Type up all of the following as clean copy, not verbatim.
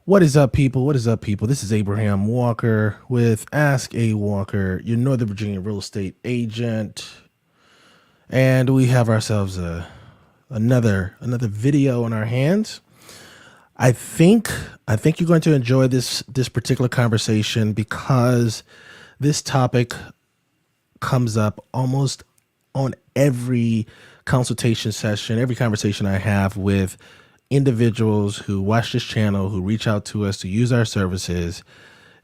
What is up, people? What is up, people? This is Abraham Walker with Ask A Walker, your Northern Virginia real estate agent, and we have ourselves another video on our hands. I think you're going to enjoy this particular conversation because this topic comes up almost on every consultation session, every conversation I have with individuals who watch this channel, who reach out to us to use our services.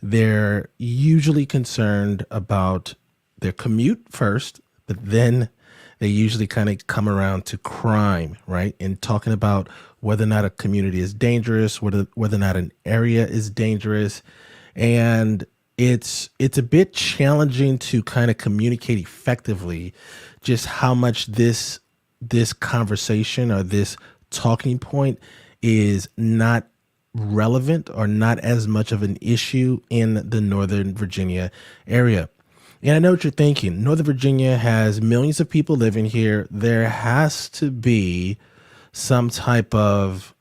They're usually concerned about their commute first, but then they usually kind of come around to crime, right? And talking about whether or not a community is dangerous, whether or not an area is dangerous. And it's a bit challenging to kind of communicate effectively just how much this conversation or this talking point is not relevant or not as much of an issue in the Northern Virginia area. And I know what you're thinking. Northern Virginia has millions of people living here. There has to be some type of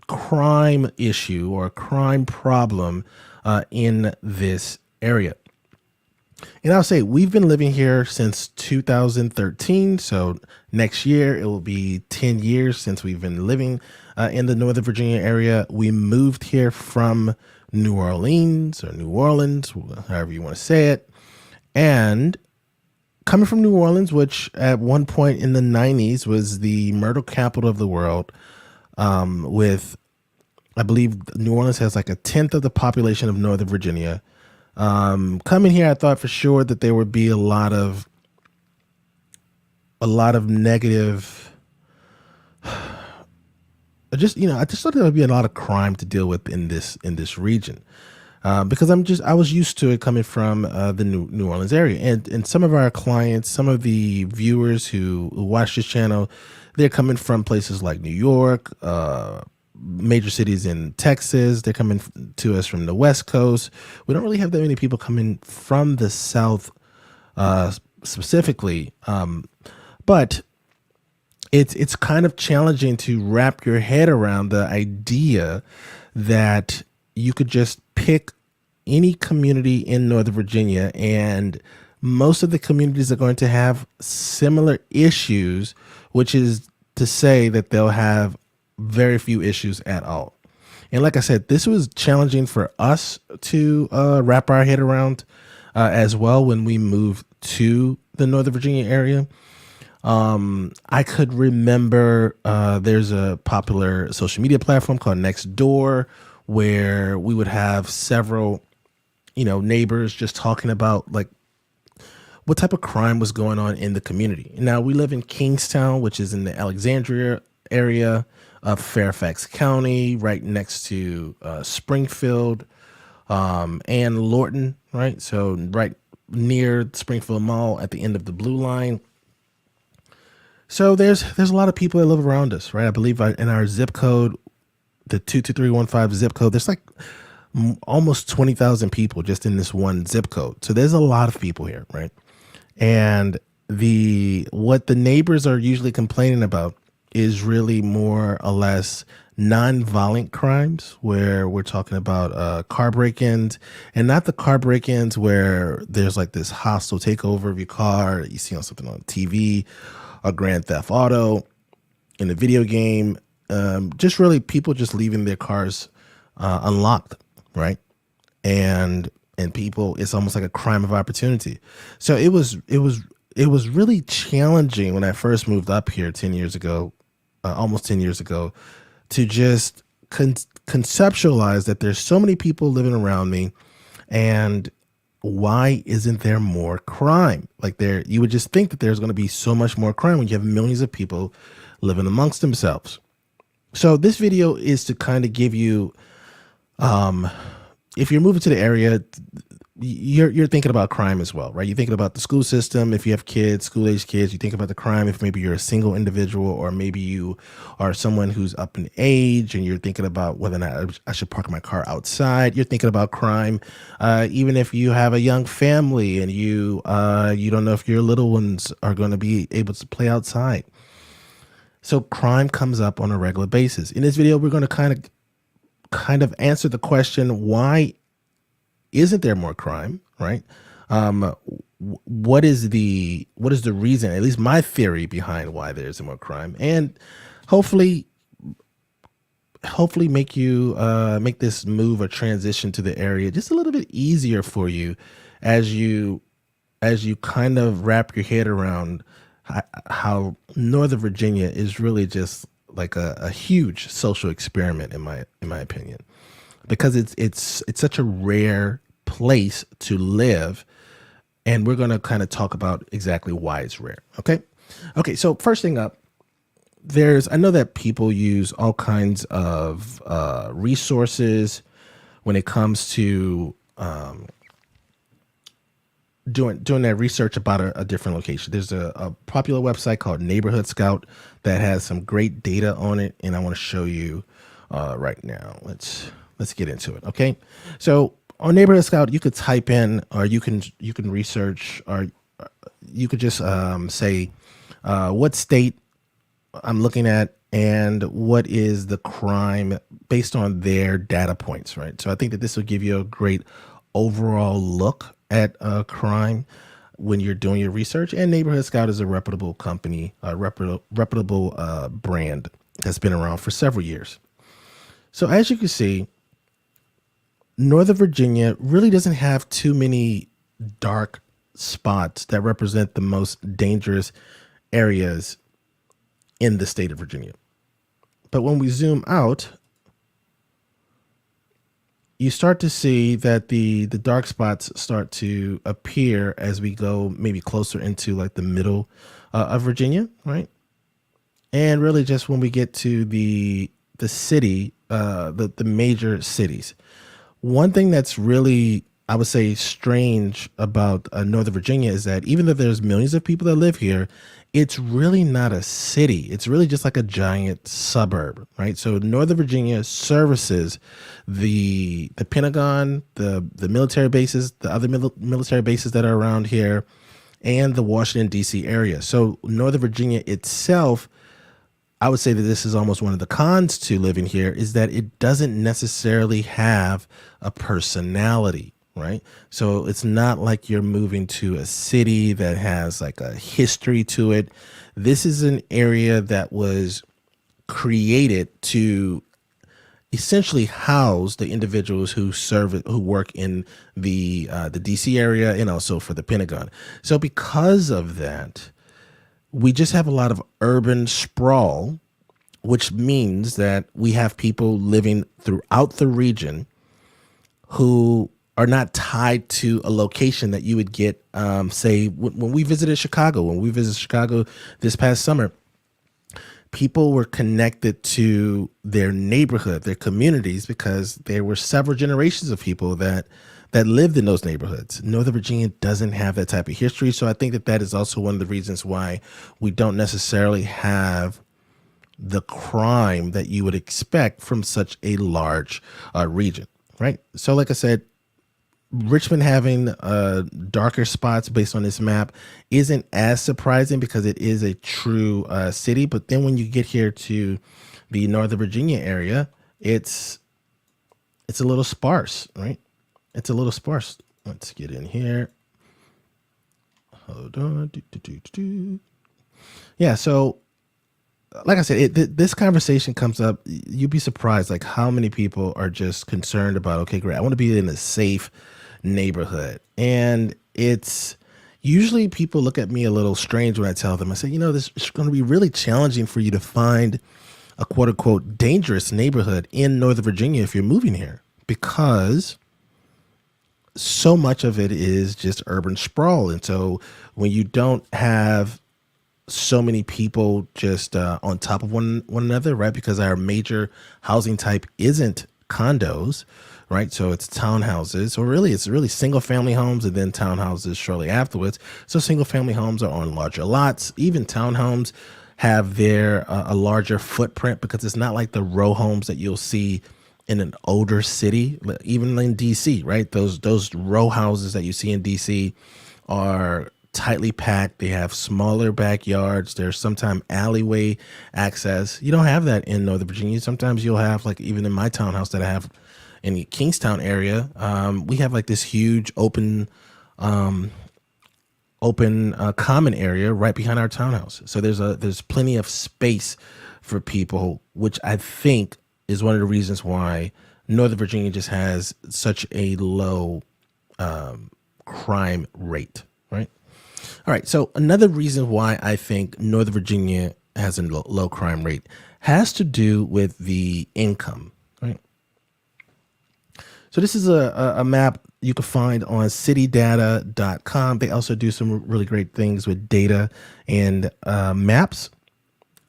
crime issue or crime problem in this area. And I'll say we've been living here since 2013. So next year it will be 10 years since we've been living in the Northern Virginia area. We moved here from New Orleans or New Orleans, however you want to say it. And coming from New Orleans, which at one point in the 90s was the murder capital of the world, with, I believe New Orleans has like a tenth of the population of Northern Virginia. Coming here, I thought for sure that there would be a lot of negative, I just thought there would be a lot of crime to deal with in this region. Because I was used to it coming from the New Orleans area, and some of our clients, some of the viewers who watch this channel, they're coming from places like New York, major cities in Texas. They're coming to us from the West Coast. We don't really have that many people coming from the South specifically, but it's kind of challenging to wrap your head around the idea that you could just pick any community in Northern Virginia and most of the communities are going to have similar issues, which is to say that they'll have very few issues at all. And like I said, this was challenging for us to wrap our head around as well when we moved to the Northern Virginia area. I could remember there's a popular social media platform called Nextdoor where we would have several, neighbors just talking about like what type of crime was going on in the community. Now we live in Kingstowne, which is in the Alexandria area of Fairfax County, right next to Springfield and Lorton, right? So right near Springfield Mall at the end of the Blue Line. So there's a lot of people that live around us, right? I believe in our zip code, the 22315 zip code, there's like almost 20,000 people just in this one zip code. So there's a lot of people here, right? And what the neighbors are usually complaining about is really more or less non-violent crimes, where we're talking about car break-ins, and not the car break-ins where there's like this hostile takeover of your car you see on something on TV, a Grand Theft Auto in a video game. Just really people just leaving their cars unlocked, right? And people, it's almost like a crime of opportunity. So it was really challenging when I first moved up here 10 years ago, almost 10 years ago, to just conceptualize that there's so many people living around me, and why isn't there more crime? Like you would just think that there's going to be so much more crime when you have millions of people living amongst themselves. So this video is to kind of give you, if you're moving to the area, you're thinking about crime as well, right? You're thinking about the school system. If you have kids, school-age kids, you think about the crime. If maybe you're a single individual, or maybe you are someone who's up in age and you're thinking about whether or not I should park my car outside, you're thinking about crime. Even if you have a young family and you don't know if your little ones are going to be able to play outside. So crime comes up on a regular basis. In this video, we're going to kind of kind of answer the question, why isn't there more crime, right? What is the reason, at least my theory behind why there isn't more crime, and hopefully make this move or transition to the area just a little bit easier for you as you kind of wrap your head around how Northern Virginia is really just like a huge social experiment in my opinion, because it's such a rare place to live, and we're going to kind of talk about exactly why it's rare. Okay, so first thing up, I know that people use all kinds of resources when it comes to doing that research about a different location. There's a popular website called Neighborhood Scout that has some great data on it, and I want to show you right now. Let's get into it. Okay, so on Neighborhood Scout, you could type in, or you can research, or you could just say what state I'm looking at and what is the crime based on their data points, right? So I think that this will give you a great overall look at crime when you're doing your research. And Neighborhood Scout is a reputable company, a reputable brand that's been around for several years. So as you can see, Northern Virginia really doesn't have too many dark spots that represent the most dangerous areas in the state of Virginia. But when we zoom out, you start to see that the dark spots start to appear as we go maybe closer into like the middle of Virginia, right? And really just when we get to the city, the major cities. One thing that's really, I would say, strange about Northern Virginia is that even though there's millions of people that live here, it's really not a city. It's really just like a giant suburb, right? So Northern Virginia services the Pentagon, the military bases, the other military bases that are around here, and the Washington, D.C. area. So Northern Virginia itself, I would say that this is almost one of the cons to living here, is that it doesn't necessarily have a personality, right? So it's not like you're moving to a city that has like a history to it. This is an area that was created to essentially house the individuals who work in the DC area and also for the Pentagon. So because of that, we just have a lot of urban sprawl, which means that we have people living throughout the region who are not tied to a location that you would get, say, when we visited Chicago. When we visited Chicago this past summer, people were connected to their neighborhood, their communities, because there were several generations of people that lived in those neighborhoods. Northern Virginia doesn't have that type of history. So I think that is also one of the reasons why we don't necessarily have the crime that you would expect from such a large region, right? So like I said, Richmond having darker spots based on this map isn't as surprising because it is a true city. But then when you get here to the Northern Virginia area, it's a little sparse, right? It's a little sparse. Let's get in here. Hold on. Yeah, so like I said, this conversation comes up. You'd be surprised like how many people are just concerned about, okay, great, I want to be in a safe neighborhood. And it's usually people look at me a little strange when I tell them, I say, this is going to be really challenging for you to find a quote unquote dangerous neighborhood in Northern Virginia if you're moving here, because so much of it is just urban sprawl. And so when you don't have so many people just on top of one another, right? Because our major housing type isn't condos, right? So it's townhouses, or it's really single family homes and then townhouses shortly afterwards. So single family homes are on larger lots. Even townhomes have a larger footprint, because it's not like the row homes that you'll see in an older city, even in DC, right? Those row houses that you see in DC are tightly packed. They have smaller backyards. There's sometimes alleyway access. You don't have that in Northern Virginia. Sometimes you'll have, like, even in my townhouse that I have in the Kingstowne area, we have like this huge common area right behind our townhouse. So there's plenty of space for people, which I think is one of the reasons why Northern Virginia just has such a low crime rate, right? All right. So another reason why I think Northern Virginia has a low crime rate has to do with the income, right? So this is a map you can find on citydata.com. They also do some really great things with data and maps.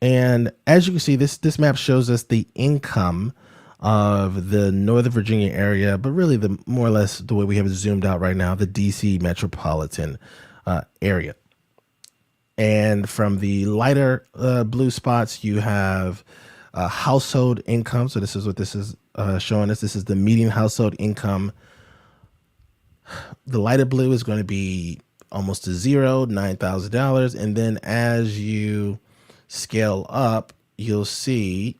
And as you can see, this map shows us the income of the Northern Virginia area, but really the more or less the way we have it zoomed out right now, the DC metropolitan area. And from the lighter blue spots, you have household income. So this is what this is showing us. This is the median household income. The lighter blue is going to be almost to zero, $9,000. And then as you scale up, you'll see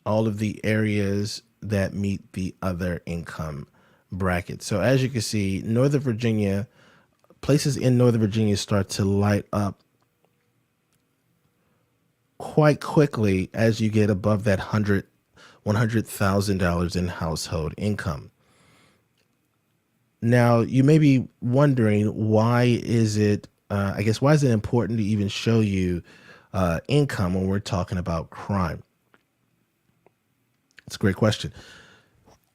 all of the areas that meet the other income bracket. So as you can see, Northern Virginia, places in Northern Virginia start to light up quite quickly as you get above that $100,000 in household income. Now, you may be wondering, why is it important to even show you income when we're talking about crime? It's a great question.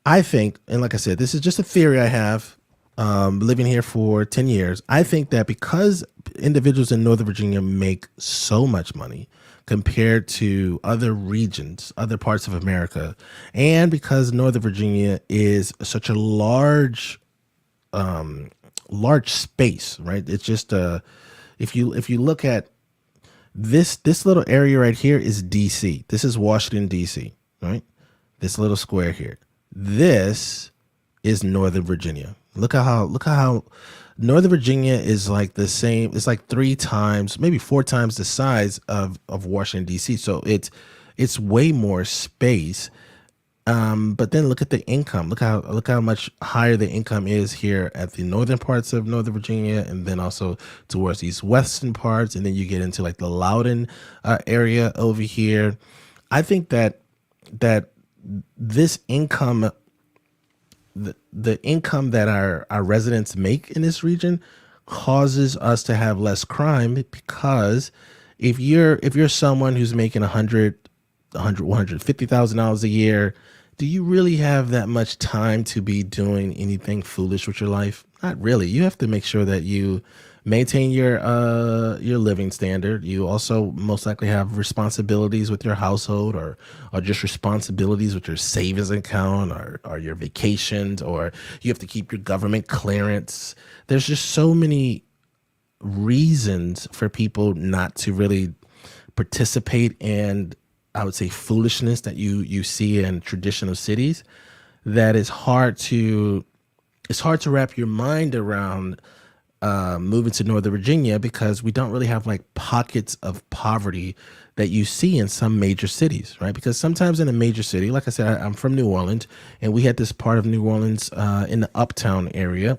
I think, and like I said, this is just a theory I have, living here for 10 years. I think that because individuals in Northern Virginia make so much money compared to other regions, other parts of America, and because Northern Virginia is such a large space, right? It's just if you look at this little area right here is DC. This is Washington, DC, right? This little square here. This is Northern Virginia. Look at how Northern Virginia is like the same. It's like 3 times, maybe 4 times the size of Washington, D.C. So it's way more space. But then look at the income. Look how much higher the income is here at the northern parts of Northern Virginia, and then also towards these western parts. And then you get into like the Loudoun area over here. I think that this income, the income that our residents make in this region causes us to have less crime, because if you're someone who's making $150,000 a year, do you really have that much time to be doing anything foolish with your life? Not really. You have to make sure that you maintain your living standard. You also most likely have responsibilities with your household, or just responsibilities with your savings account, or your vacations, or you have to keep your government clearance. There's just so many reasons for people not to really participate in, I would say, foolishness that you see in traditional cities, that it's hard to wrap your mind around moving to Northern Virginia, because we don't really have like pockets of poverty that you see in some major cities, right? Because sometimes in a major city, like I said, I'm from New Orleans, and we had this part of New Orleans in the uptown area.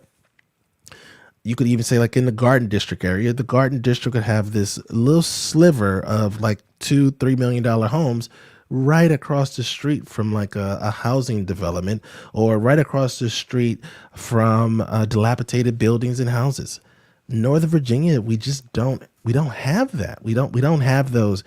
You could even say like in the Garden District area, the Garden District would have this little sliver of like $2-3 million homes right across the street from like a housing development, or right across the street from dilapidated buildings and houses. Northern Virginia, we don't have that. We don't have those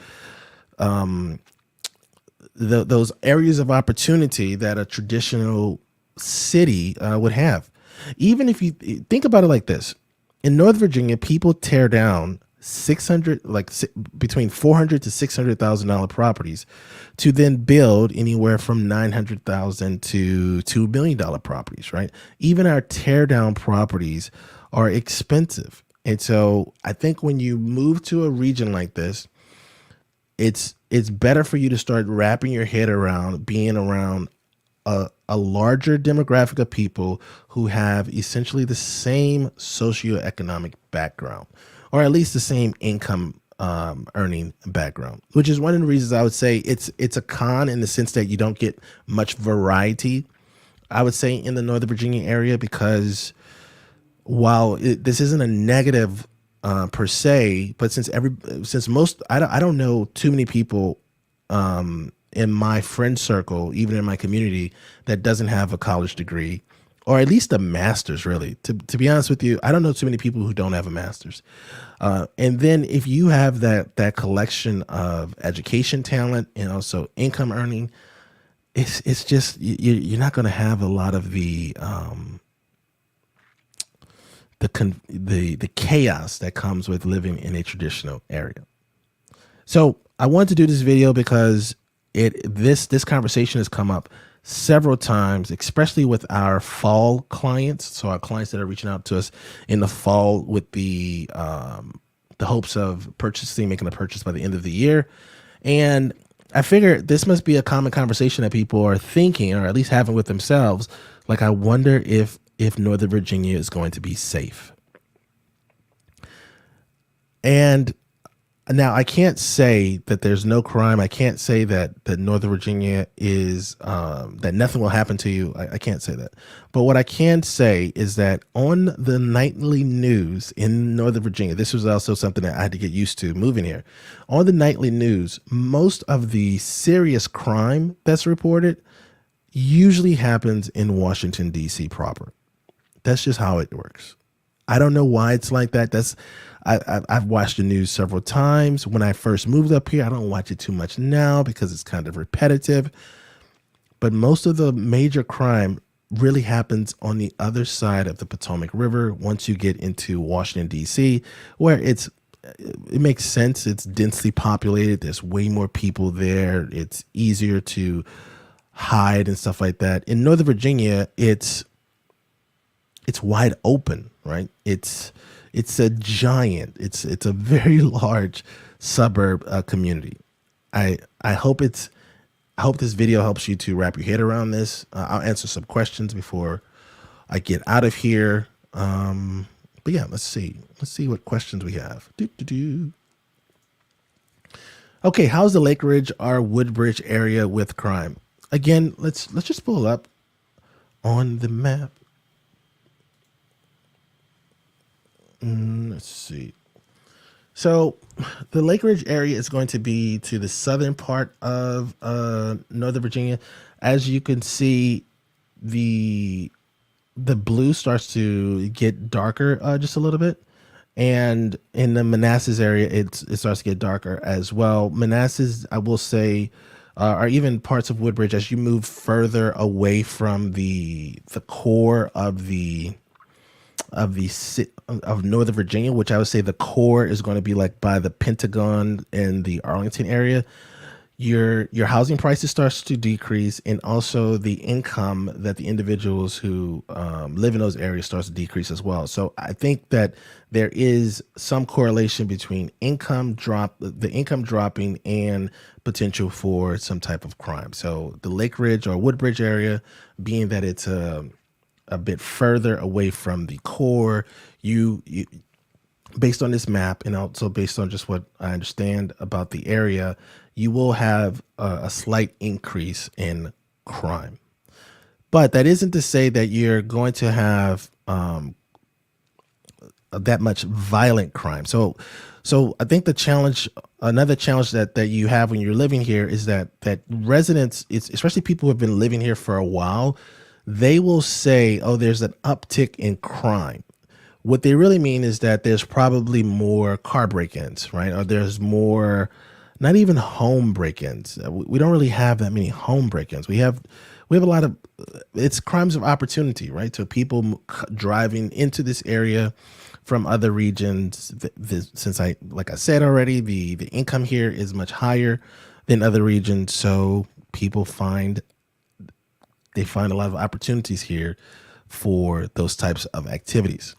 those areas of opportunity that a traditional city would have. Even if you think about it like this, in Northern Virginia, people tear down between $400,000 to $600,000 properties to then build anywhere from $900,000 to $2 million properties, right? Even our tear down properties are expensive. And so I think when you move to a region like this, it's better for you to start wrapping your head around being around a larger demographic of people who have essentially the same socioeconomic background, or at least the same income earning background, which is one of the reasons I would say it's a con in the sense that you don't get much variety, I would say, in the Northern Virginia area, because while this isn't a negative per se, but since most I don't know too many people in my friend circle, even in my community, that doesn't have a college degree, or at least a master's. Really, to be honest with you, I don't know too many people who don't have a master's. And then if you have that collection of education talent and also income earning, it's just you're not going to have a lot of the chaos that comes with living in a traditional area. So I wanted to do this video because this conversation has come up several times, especially with our fall clients. So our clients that are reaching out to us in the fall with the hopes of making a purchase by the end of the year. And I figured this must be a common conversation that people are thinking, or at least having with themselves. Like, I wonder if Northern Virginia is going to be safe. And now I can't say that there's no crime. I can't say that Northern Virginia is that nothing will happen to you. I can't say that. But what I can say is that on the nightly news in Northern Virginia, this was also something that I had to get used to moving here. On the nightly news, most of the serious crime that's reported usually happens in Washington, D.C. proper. That's just how it works. I don't know why it's like that. I've watched the news several times. When I first moved up here, I don't watch it too much now because it's kind of repetitive. But most of the major crime really happens on the other side of the Potomac River once you get into Washington, D.C., where it makes sense. It's densely populated. There's way more people there. It's easier to hide and stuff like that. In Northern Virginia, it's wide open, right? It's a giant. It's a very large suburb community. I hope this video helps you to wrap your head around this. I'll answer some questions before I get out of here. But yeah, let's see what questions we have. Okay, how's the Lake Ridge or Woodbridge area with crime? Again, let's just pull up on the map. Let's see. So the Lake Ridge area is going to be to the southern part of Northern Virginia. As you can see, the blue starts to get darker just a little bit. And in the Manassas area, it starts to get darker as well. Manassas, I will say, or even parts of Woodbridge, as you move further away from the core of Northern Virginia, which I would say the core is going to be like by the Pentagon and the Arlington area, your housing prices starts to decrease, and also the income that the individuals who live in those areas starts to decrease as well. So I think that there is some correlation between the income dropping and potential for some type of crime. So the Lake Ridge or Woodbridge area, being that it's a bit further away from the core, you based on this map and also based on just what I understand about the area, you will have a slight increase in crime. But that isn't to say that you're going to have that much violent crime. So I think another challenge that you have when you're living here is that residents, especially people who have been living here for a while, they will say, oh, there's an uptick in crime. What they really mean is that there's probably more car break-ins, right? Or there's more, not even home break-ins. We don't really have that many home break-ins. We have a lot of, it's crimes of opportunity, right? So people driving into this area from other regions. Since like I said already, the income here is much higher than other regions. So people find a lot of opportunities here for those types of activities.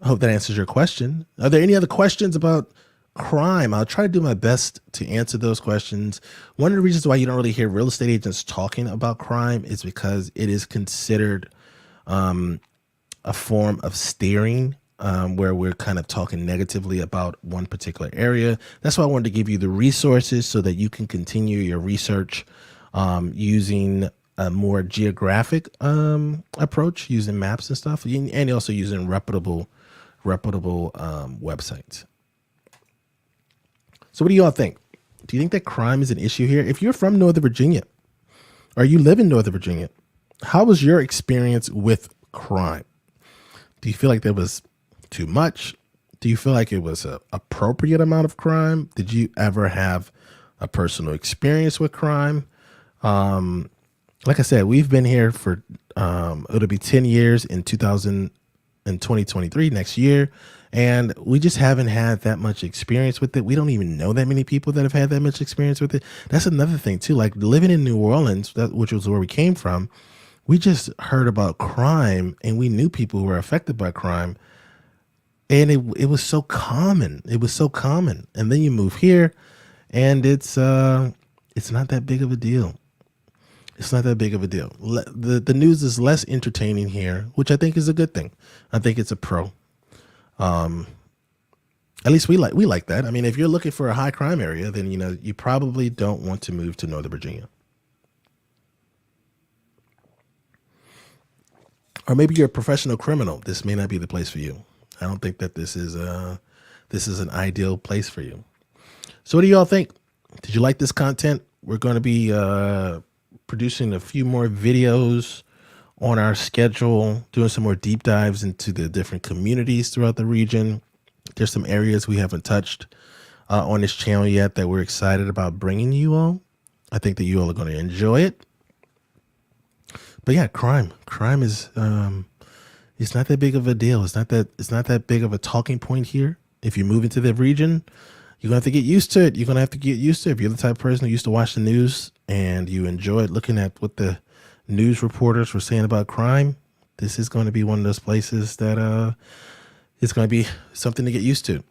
I hope that answers your question. Are there any other questions about crime, I'll try to do my best to answer those questions. One of the reasons why you don't really hear real estate agents talking about crime is because it is considered a form of steering, where we're kind of talking negatively about one particular area. That's why I wanted to give you the resources so that you can continue your research using a more geographic approach, using maps and stuff, and also using reputable websites. So what do you all think? Do you think that crime is an issue here? If you're from Northern Virginia or you live in Northern Virginia, how was your experience with crime? Do you feel like there was too much? Do you feel like it was an appropriate amount of crime? Did you ever have a personal experience with crime? Like I said, we've been here for, it'll be 10 years in 2023 next year. And we just haven't had that much experience with it. We don't even know that many people that have had that much experience with it. That's another thing too. Like living in New Orleans, which was where we came from, we just heard about crime and we knew people who were affected by crime. And it was so common. It was so common. And then you move here and it's not that big of a deal. It's not that big of a deal. The news is less entertaining here, which I think is a good thing. I think it's a pro. At least we like that. I mean, if you're looking for a high crime area, then, you probably don't want to move to Northern Virginia. Or maybe you're a professional criminal. This may not be the place for you. I don't think that this is an ideal place for you. So what do you all think? Did you like this content? We're going to be producing a few more videos on our schedule, doing some more deep dives into the different communities throughout the region. There's some areas we haven't touched on this channel yet that we're excited about bringing you all. I think that you all are going to enjoy it. But yeah, crime is it's not that big of a deal. It's not that big of a talking point here. If you move into the region, you're gonna have to get used to it. You're gonna have to get used to it. If you're the type of person who used to watch the news and you enjoyed looking at what the news reporters were saying about crime, this is going to be one of those places that it's going to be something to get used to.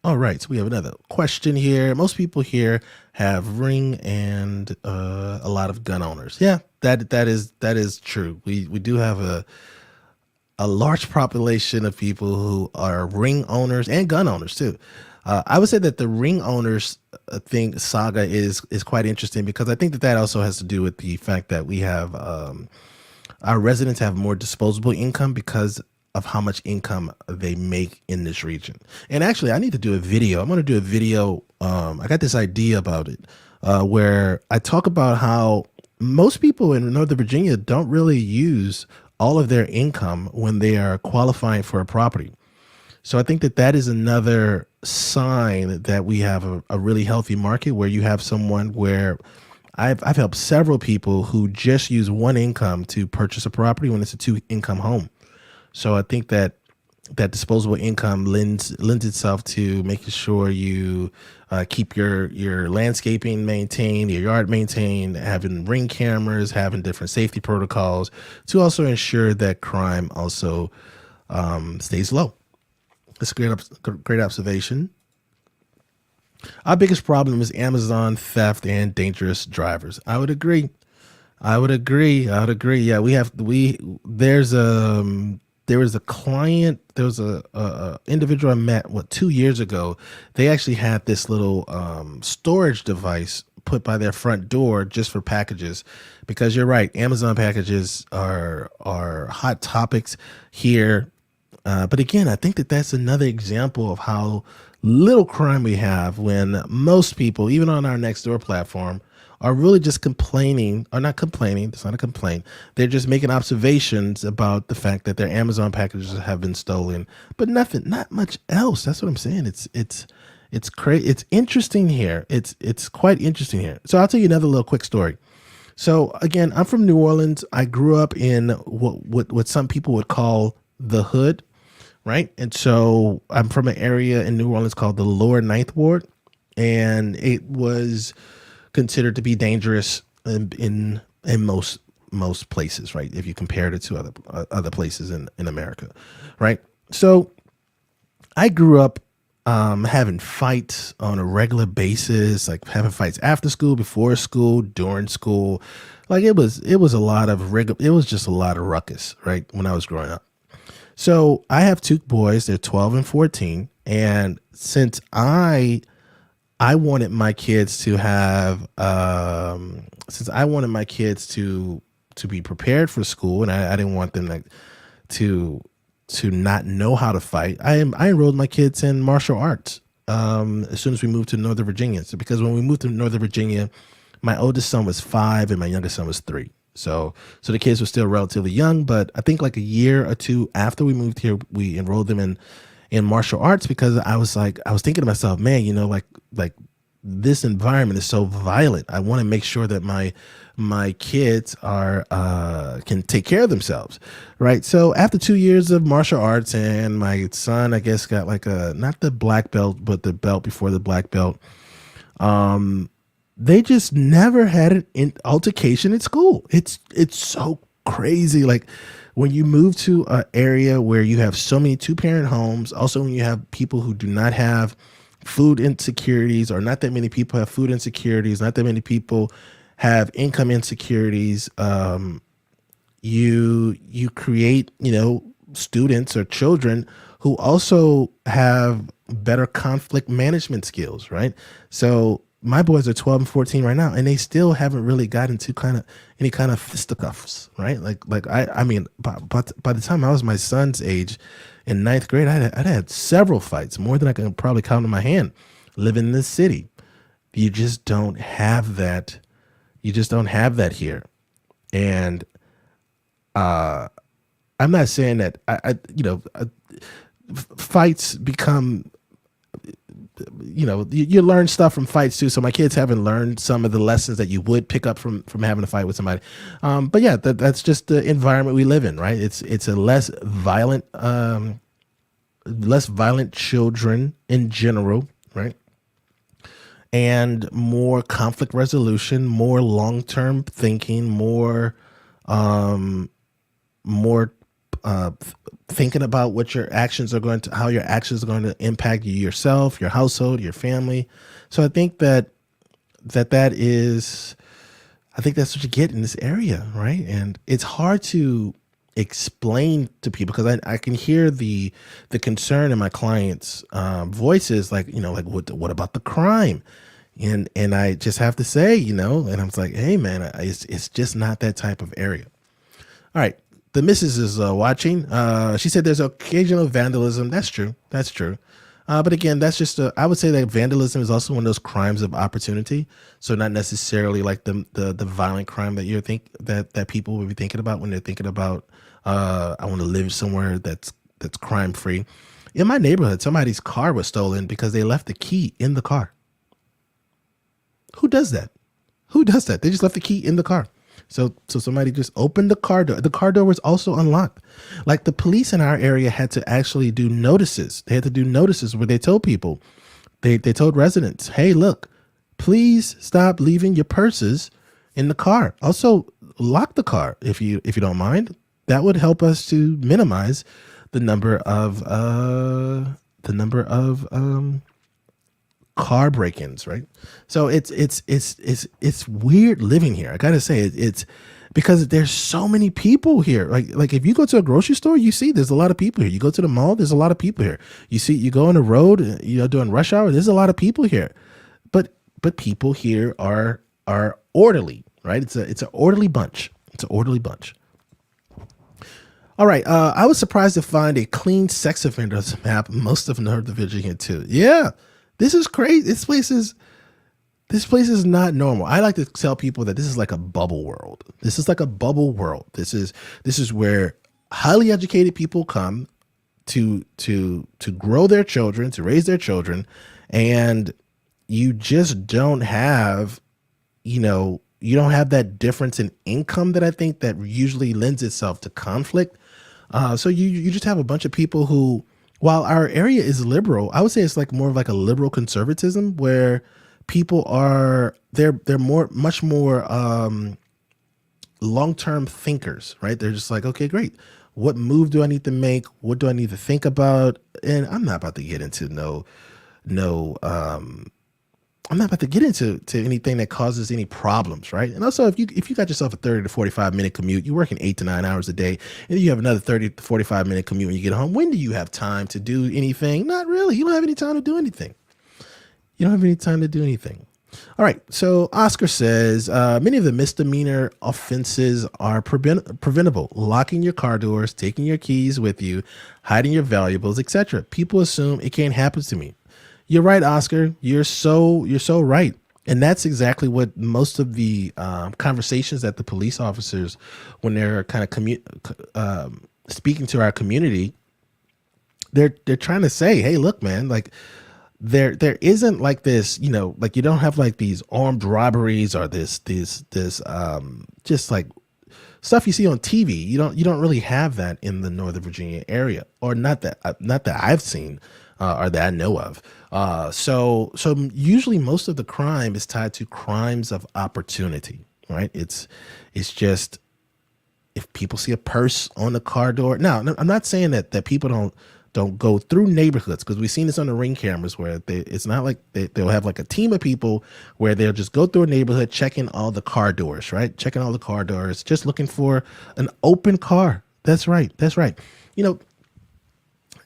All right, so we have another question here. Most people here have ring and a lot of gun owners. Yeah, that is true. We do have a large population of people who are ring owners and gun owners too. I would say that the ring owners saga is quite interesting because I think that also has to do with the fact that we have our residents have more disposable income because of how much income they make in this region. And actually, I need to do a video. I'm going to do a video. I got this idea about it where I talk about how most people in Northern Virginia don't really use all of their income when they are qualifying for a property. So I think that is another sign that we have a really healthy market where you have someone where I've helped several people who just use one income to purchase a property when it's a 2-income home. So I think that disposable income lends itself to making sure you keep your landscaping maintained, your yard maintained, having ring cameras, having different safety protocols to also ensure that crime also stays low. That's a great observation. Our biggest problem is Amazon theft and dangerous drivers. I would agree. Yeah, there was a client, there was a individual I met 2 years ago. They actually had this little storage device put by their front door just for packages, because you're right, Amazon packages are hot topics here. But again, I think that's another example of how little crime we have when most people, even on our Nextdoor platform, are really just complaining, or not complaining. It's not a complaint. They're just making observations about the fact that their Amazon packages have been stolen, but not much else. That's what I'm saying. It's crazy. It's interesting here. It's quite interesting here. So I'll tell you another little quick story. So again, I'm from New Orleans. I grew up in what some people would call the hood. Right. And so I'm from an area in New Orleans called the Lower Ninth Ward, and it was considered to be dangerous in most places. Right. If you compared it to other places in America. Right. So I grew up having fights on a regular basis, like having fights after school, before school, during school. Like it was a lot of it was just a lot of ruckus, right? When I was growing up. So I have two boys, they're 12 and 14. And since I wanted my kids to have since I wanted my kids to be prepared for school, and I didn't want them to not know how to fight. I enrolled my kids in martial arts as soon as we moved to Northern Virginia. So because when we moved to Northern Virginia, my oldest son was 5 and my youngest son was 3. So the kids were still relatively young, but I think like a year or two after we moved here, we enrolled them in martial arts because I was thinking to myself, man, like this environment is so violent. I want to make sure that my kids are can take care of themselves, right? So after 2 years of martial arts, and my son, I guess, got like not the black belt, but the belt before the black belt. They just never had an altercation at school. It's so crazy. Like when you move to an area where you have so many 2-parent homes, also when you have people who do not have food insecurities, or not that many people have food insecurities, not that many people have income insecurities, you create, students or children who also have better conflict management skills, right? So my boys are 12 and 14 right now, and they still haven't really gotten to any kind of fisticuffs, right? Like I mean, by the time I was my son's age in ninth grade, I'd had several fights, more than I can probably count on my hand, living in this city. You just don't have that. You just don't have that here. And I'm not saying that fights become, you learn stuff from fights too. So my kids haven't learned some of the lessons that you would pick up from having a fight with somebody. But yeah, that's just the environment we live in, right? It's a less violent children in general, right? And more conflict resolution, more long-term thinking, more thinking about what your actions are how your actions are going to impact you, yourself, your household, your family. So I think that is, I think that's what you get in this area, right? And it's hard to explain to people because I can hear the concern in my clients' voices, like what about the crime? And I just have to say, and I'm like, hey man, it's just not that type of area. All right. The missus is watching. She said there's occasional vandalism. That's true. But again, that's just I would say that vandalism is also one of those crimes of opportunity. So not necessarily like the violent crime that that people would be thinking about when they're thinking about I want to live somewhere that's crime free. In my neighborhood, somebody's car was stolen because they left the key in the car. Who does that? They just left the key in the car. So somebody just opened the car door. The car door was also unlocked. Like the police in our area had to actually do notices. They had to do notices where they told people, they told residents, hey, look, please stop leaving your purses in the car. Also lock the car if you don't mind. That would help us to minimize the number of car break-ins, right? So it's weird living here. I gotta say it's because there's so many people here. Like if you go to a grocery store, you see there's a lot of people here. You go to the mall, there's a lot of people here. You go on the road, during rush hour, there's a lot of people here. But people here are orderly, right? It's an orderly bunch. All right. I was surprised to find a clean sex offenders map most of Northern Virginia too. Yeah. This is crazy. This place is not normal. I like to tell people that this is like a bubble world. This is where highly educated people come to grow their children, to raise their children, and you just don't have, you don't have that difference in income that I think that usually lends itself to conflict. So you just have a bunch of people who, while our area is liberal, I would say it's like more of like a liberal conservatism where people they're much more long-term thinkers, right? They're just like, okay, great. What move do I need to make? What do I need to think about? And I'm not about to get into no, I'm not about to get into anything that causes any problems, right? And also, if you got yourself a 30 to 45 minute commute, you're working 8 to 9 hours a day, and you have another 30 to 45 minute commute when you get home. When do you have time to do anything? Not really. You don't have any time to do anything. You don't have any time to do anything. All right. So Oscar says many of the misdemeanor offenses are preventable. Locking your car doors, taking your keys with you, hiding your valuables, etc. People assume it can't happen to me. You're right, Oscar. You're so right. And that's exactly what most of the conversations that the police officers, when they're kind of speaking to our community, they're trying to say, hey, look, man, like there isn't like this, like you don't have like these armed robberies or this just like stuff you see on TV. You don't really have that in the Northern Virginia area, or not that I've seen or that I know of. So usually most of the crime is tied to crimes of opportunity, right? It's just if people see a purse on the car door. Now, I'm not saying that people don't go through neighborhoods, because we've seen this on the Ring cameras where it's not like they'll have like a team of people where they'll just go through a neighborhood checking all the car doors, right? Checking all the car doors, just looking for an open car. That's right. That's right.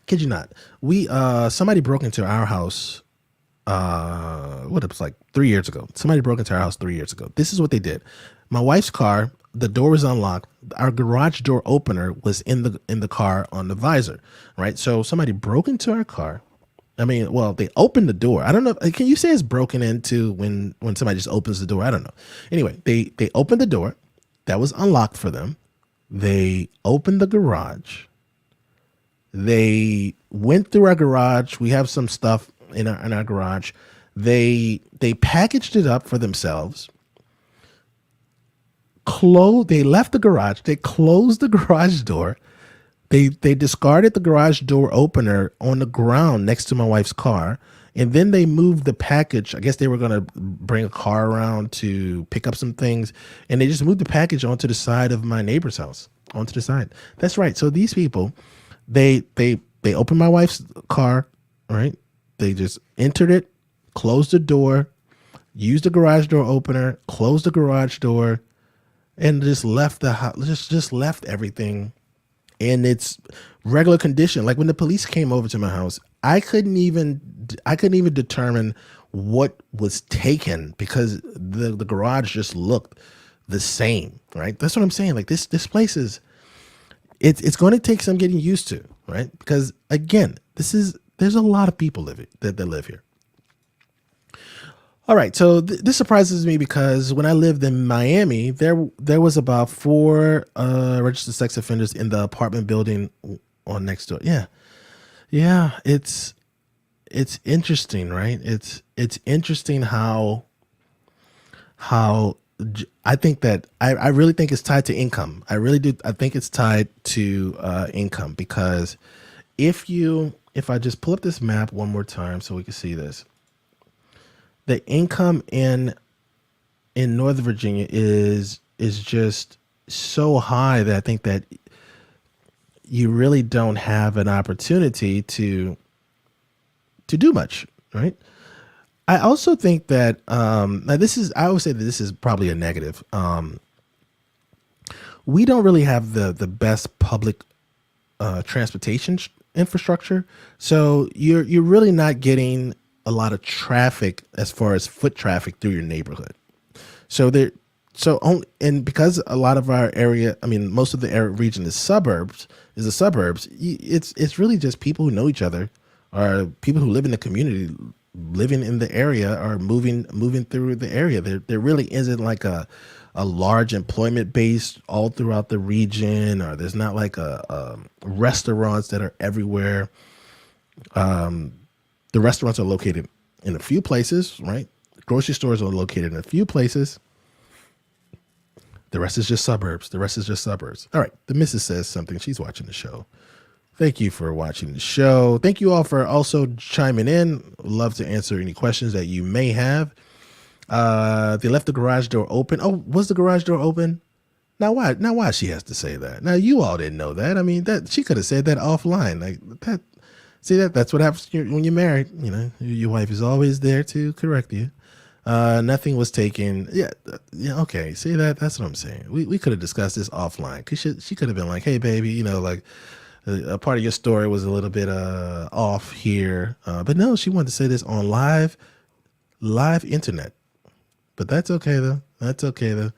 Kid you not, we somebody broke into our house. What, it was like 3 years ago. Somebody broke into our house 3 years ago. This is what they did. My wife's car, the door was unlocked. Our garage door opener was in the car on the visor, right? So somebody broke into our car. I mean, well, they opened the door. I don't know. Can you say it's broken into when somebody just opens the door? I don't know. Anyway, they opened the door that was unlocked for them. They opened the garage. They went through our garage. We have some stuff in our garage. They packaged it up for themselves. They left the garage. They closed the garage door. They discarded the garage door opener on the ground next to my wife's car. And then they moved the package. I guess they were going to bring a car around to pick up some things. And they just moved the package onto the side of my neighbor's house, onto the side. That's right. So these people, they opened my wife's car, right? They just entered it, closed the door, used the garage door opener, closed the garage door, and just left the house. Just left everything in its regular condition. Like when the police came over to my house, I couldn't even determine what was taken because the garage just looked the same, right? That's what I'm saying. Like this place is, it's going to take some getting used to, right? Because again, there's a lot of people that live here. All right, so this surprises me because when I lived in Miami, there was about 4 registered sex offenders in the apartment building on next door. Yeah, it's interesting, right? It's interesting how I think that I really think it's tied to income. I really do. I think it's tied to income because if I just pull up this map one more time so we can see this. The income in Northern Virginia is just so high that I think that you really don't have an opportunity to do much, right? I also think that now I would say that this is probably a negative. We don't really have the best public transportation infrastructure, so you're really not getting a lot of traffic as far as foot traffic through your neighborhood. And because a lot of our area, I mean, most of the area region is the suburbs. It's really just people who know each other, or people who live in the community, living in the area, or moving through the area. There really isn't like a large employment base all throughout the region, or there's not like a restaurants that are everywhere. The restaurants are located in a few places, right? Grocery stores are located in a few places. The rest is just suburbs. All right. The missus says something. She's watching the show. Thank you for watching the show. Thank you all for also chiming in. Love to answer any questions that you may have. They left the garage door open. Oh, was the garage door open? Now why she has to say that? Now you all didn't know that. I mean, that she could have said that offline. Like See that's what happens when you're married. You know, your wife is always there to correct you. Nothing was taken. Yeah, yeah. Okay. See that's what I'm saying. We could have discussed this offline. Cause she could have been like, hey, baby, you know, like a part of your story was a little bit off here. But no, she wanted to say this on live internet. But that's okay though. That's okay though.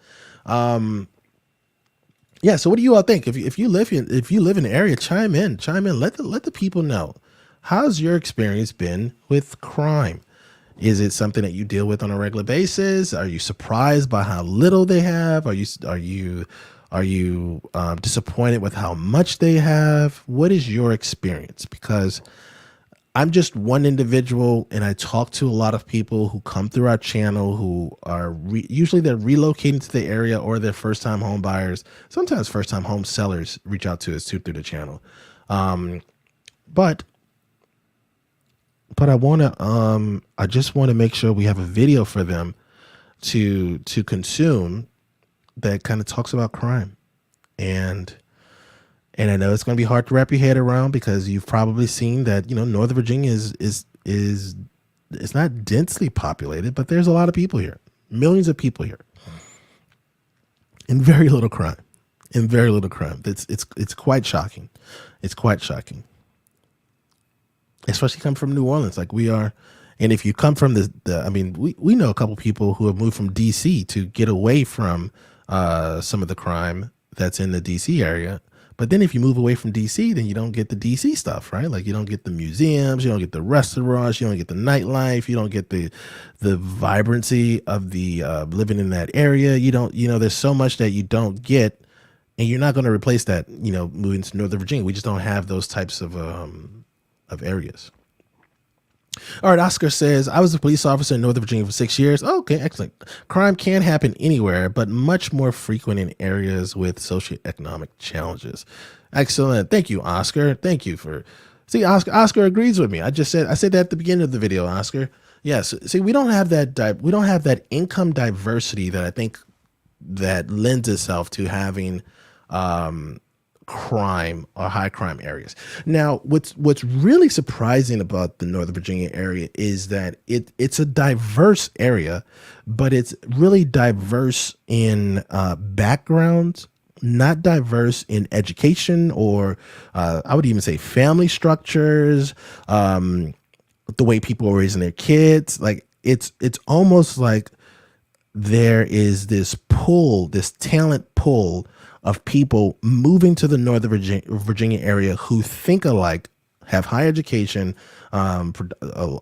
Yeah. So what do you all think? If you live in the area, chime in. Let the people know. How's your experience been with crime? Is it something that you deal with on a regular basis? Are you surprised by how little they have? Are you disappointed with how much they have? What is your experience? Because I'm just one individual, and I talk to a lot of people who come through our channel who are usually they're relocating to the area, or they're first-time home buyers. Sometimes first-time home sellers reach out to us too through the channel. But I just want to make sure we have a video for them to consume that kind of talks about crime. And I know it's going to be hard to wrap your head around, because you've probably seen that, you know, Northern Virginia is it's not densely populated, but there's a lot of people here, millions of people here, and very little crime, It's quite shocking. It's quite shocking, especially coming from New Orleans like we are. And if you come from we know a couple people who have moved from DC to get away from some of the crime that's in the DC area. But then if you move away from DC, then you don't get the DC stuff, right? Like you don't get the museums, you don't get the restaurants, you don't get the nightlife, you don't get the vibrancy of the living in that area. You don't, there's so much that you don't get, and you're not going to replace that, moving to Northern Virginia. We just don't have those types of areas. All right, Oscar says, I was a police officer in Northern Virginia for 6 years. Okay, excellent. Crime can happen anywhere, but much more frequent in areas with socioeconomic challenges. Excellent. Thank you, Oscar. Thank you for... See, Oscar agrees with me. I said that at the beginning of the video, Oscar. Yes. See, we don't have that income diversity that I think that lends itself to having crime or high crime areas. Now, what's really surprising about the Northern Virginia area is that it's a diverse area, but it's really diverse in backgrounds, not diverse in education, or I would even say family structures, the way people are raising their kids. Like it's almost like there is this talent pull of people moving to the Northern Virginia area who think alike, have high education, a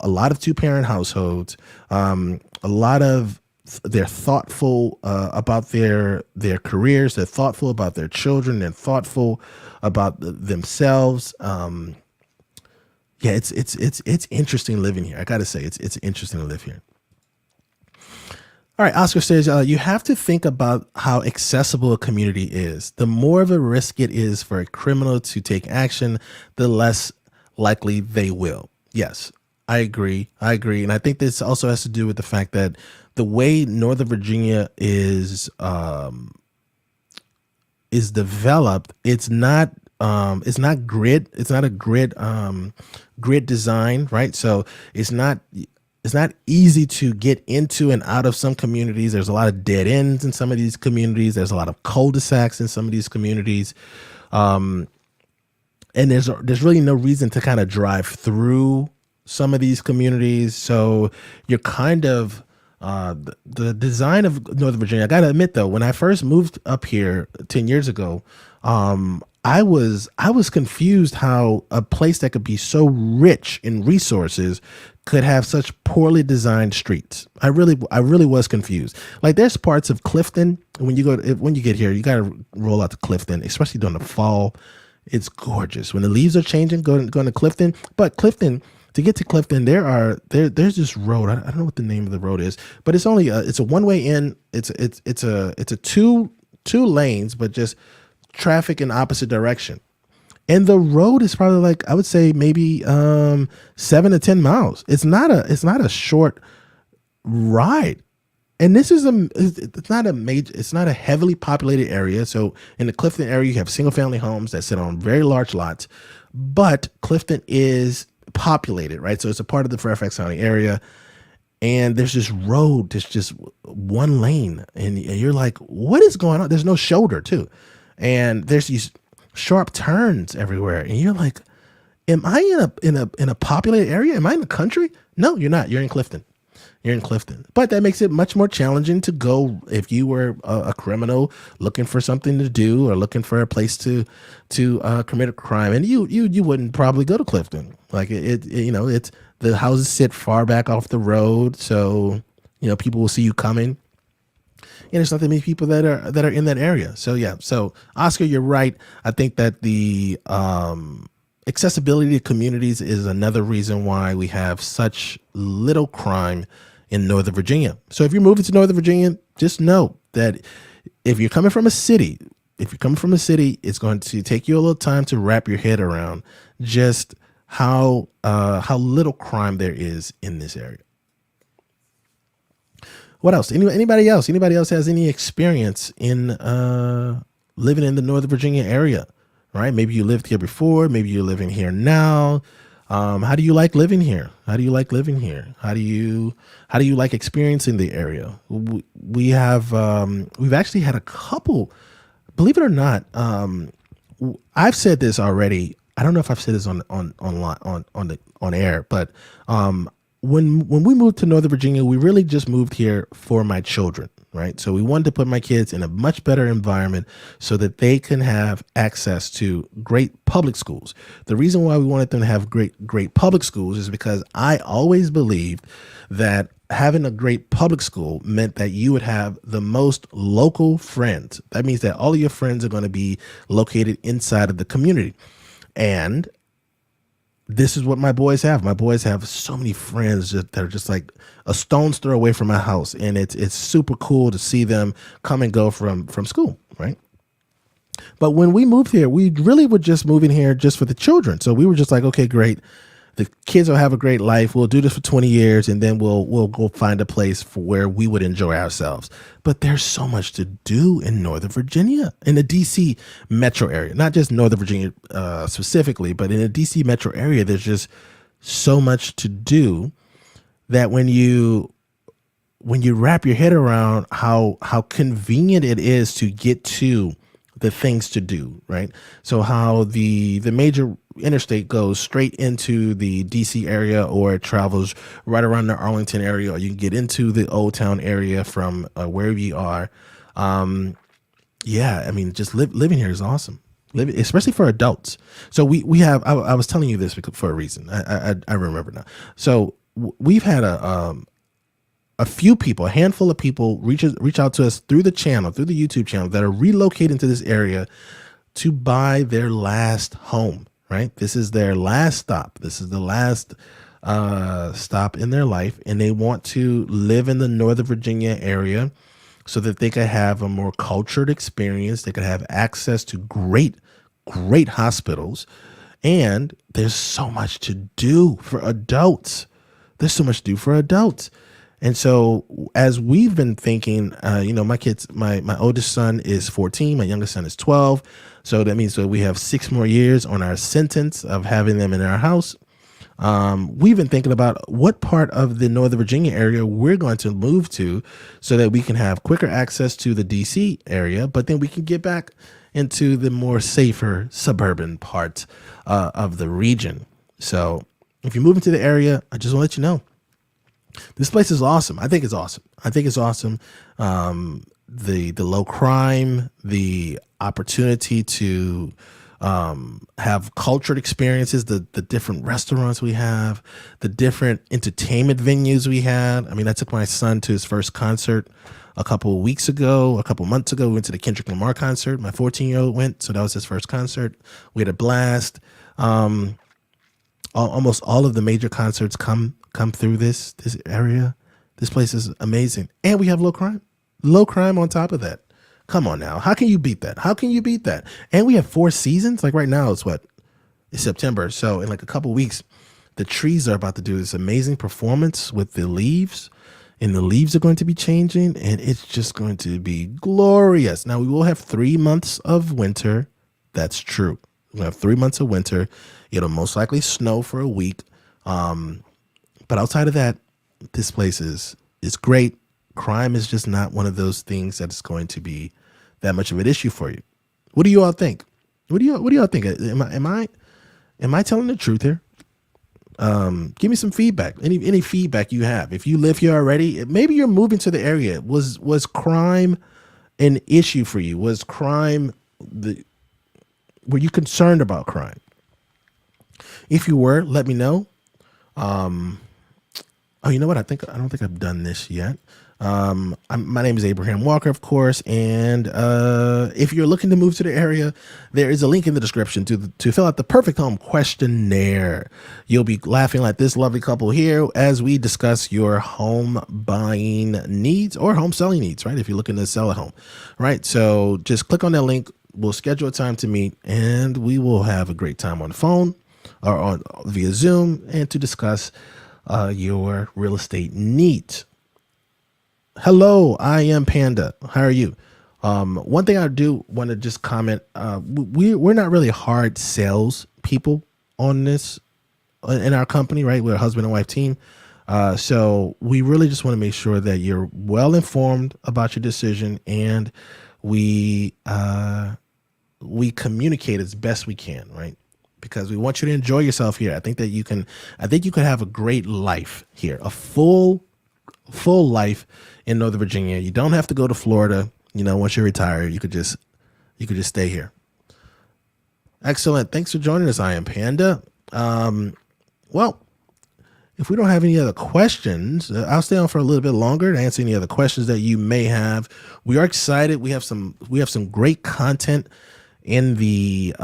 lot of two-parent households, a lot of they're thoughtful about their careers, they're thoughtful about their children, they're thoughtful about themselves. Yeah, it's interesting living here. I got to say, it's interesting to live here. All right, Oscar says, you have to think about how accessible a community is. The more of a risk it is for a criminal to take action, the less likely they will. Yes, I agree. And I think this also has to do with the fact that the way Northern Virginia is developed, it's not grid. It's not a grid design, right? So it's not easy to get into and out of some communities. There's a lot of dead ends in some of these communities. There's a lot of cul-de-sacs in some of these communities. And there's really no reason to kind of drive through some of these communities. So you're kind of, the design of Northern Virginia, I got to admit though, when I first moved up here 10 years ago, I was confused how a place that could be so rich in resources could have such poorly designed streets. I really was confused. Like there's parts of Clifton, when you get here, you got to roll out to Clifton, especially during the fall. It's gorgeous when the leaves are changing. Going to Clifton, but Clifton, to get to Clifton, there's this road. I don't know what the name of the road is, but it's only it's a one way in. It's a two lanes, but just traffic in opposite direction. And the road is probably like, I would say maybe 7 to 10 miles. It's not a short ride. And this is it's not a heavily populated area. So in the Clifton area, you have single family homes that sit on very large lots, but Clifton is populated, right? So it's a part of the Fairfax County area, and there's this road that's just one lane, and you're like, what is going on? There's no shoulder too, and there's these sharp turns everywhere, and you're like, am I in a populated area? Am I in the country? No, you're not. You're in Clifton. You're in Clifton. But that makes it much more challenging to go if you were a criminal looking for something to do or looking for a place to commit a crime. And you wouldn't probably go to Clifton. Like it's the houses sit far back off the road, so people will see you coming. And there's not that many people that are in that area. So yeah. So Oscar, you're right. I think that the accessibility to communities is another reason why we have such little crime in Northern Virginia. So if you're moving to Northern Virginia, just know that if you're coming from a city, it's going to take you a little time to wrap your head around just how little crime there is in this area. What else? Anybody else? Anybody else has any experience in living in the Northern Virginia area? Right? Maybe you lived here before. Maybe you're living here now. How do you like living here? How do you like living here? How do you like experiencing the area? We've actually had a couple, believe it or not. I've said this already. I don't know if I've said this on air, but when we moved to Northern Virginia, we really just moved here for my children, right? So we wanted to put my kids in a much better environment so that they can have access to great public schools. The reason why we wanted them to have great public schools is because I always believed that having a great public school meant that you would have the most local friends. That means that all of your friends are going to be located inside of the community. And this is what my boys have. My boys have so many friends that are just like a stone's throw away from my house. And it's super cool to see them come and go from school, right? But when we moved here, we really were just moving here just for the children. So we were just like, okay, great. The kids will have a great life. We'll do this for 20 years and then we'll go find a place for where we would enjoy ourselves. But there's so much to do in Northern Virginia, in the DC metro area, not just Northern Virginia specifically, but in the DC metro area, there's just so much to do that when you wrap your head around how convenient it is to get to the things to do, right? So how the major interstate goes straight into the DC area, or it travels right around the Arlington area, or you can get into the Old Town area from wherever you are. Yeah, I mean, just living here is awesome, especially for adults. So we have. I was telling you this for a reason. I remember now. So we've had a few people, a handful of people reach out to us through the YouTube channel that are relocating to this area to buy their last home, right? This is their last stop. This is the last stop in their life. And they want to live in the Northern Virginia area so that they could have a more cultured experience. They could have access to great hospitals. And there's so much to do for adults. And so as we've been thinking, my kids, my oldest son is 14, my youngest son is 12. So that means that we have 6 more years on our sentence of having them in our house. We've been thinking about what part of the Northern Virginia area we're going to move to so that we can have quicker access to the DC area, but then we can get back into the more safer suburban parts of the region. So if you're moving to the area, I just want to let you know, this place is awesome. I think it's awesome. The low crime, the opportunity to have cultured experiences, the different restaurants we have, the different entertainment venues we had. I mean, I took my son to his first concert a couple months ago. We went to the Kendrick Lamar concert. My 14-year-old went, so that was his first concert. We had a blast. Almost all of the major concerts come through this area. This place is amazing. And we have low crime on top of that. Come on now. How can you beat that? And we have 4 seasons. Like right now it's September. So in like a couple weeks, the trees are about to do this amazing performance with the leaves, and the leaves are going to be changing, and it's just going to be glorious. Now we will have 3 months of winter. That's true. We'll have 3 months of winter. It'll most likely snow for a week. But outside of that, this place is great. Crime is just not one of those things that is going to be that much of an issue for you. What do you all think? What do y'all think? Am I telling the truth here? Give me some feedback. Any feedback you have. If you live here already, maybe you're moving to the area. Was crime an issue for you? Was crime were you concerned about crime? If you were, let me know. Oh, you know what? I don't think I've done this yet. My name is Abraham Walker, of course, and if you're looking to move to the area, there is a link in the description to fill out the perfect home questionnaire. You'll be laughing like this lovely couple here as we discuss your home buying needs or home selling needs, right? If you're looking to sell a home, right? So just click on that link. We'll schedule a time to meet, and we will have a great time on the phone or on via Zoom and to discuss your real estate needs. Hello, I am Panda. How are you? One thing I do want to just comment, we're not really hard sales people on this in our company, right? We're a husband and wife team. So we really just want to make sure that you're well informed about your decision, and we communicate as best we can, right? Because we want you to enjoy yourself here. I think you can have a great life here, a full life in Northern Virginia. You don't have to go to Florida. Once you're retired, you could just stay here. Excellent. Thanks for joining us. I am Panda. Well, if we don't have any other questions, I'll stay on for a little bit longer to answer any other questions that you may have. We are excited. We have some great content in the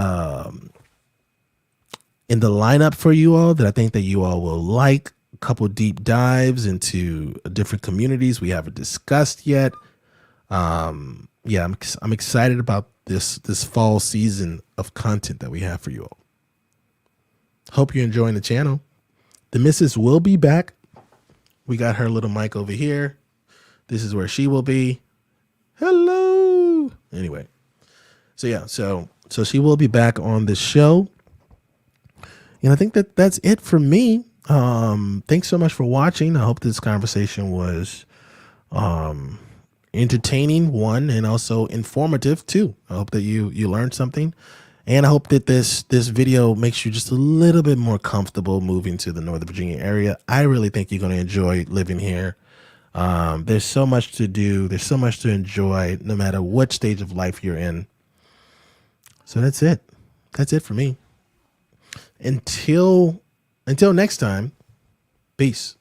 lineup for you all that I think that you all will like. A couple deep dives into different communities we haven't discussed yet. I'm excited about this fall season of content that we have for you all. Hope you're enjoying the channel. The missus will be back. We got her little mic over here. This is where she will be. Hello. Anyway, so she will be back on the show. And I think that's it for me. Thanks so much for watching. I hope this conversation was entertaining, one, and also informative too. I hope that you learned something, and I hope that this video makes you just a little bit more comfortable moving to the Northern Virginia area. I really think you're going to enjoy living here. There's so much to do. There's so much to enjoy, no matter what stage of life you're in. So that's it. That's it for me. Until next time, peace.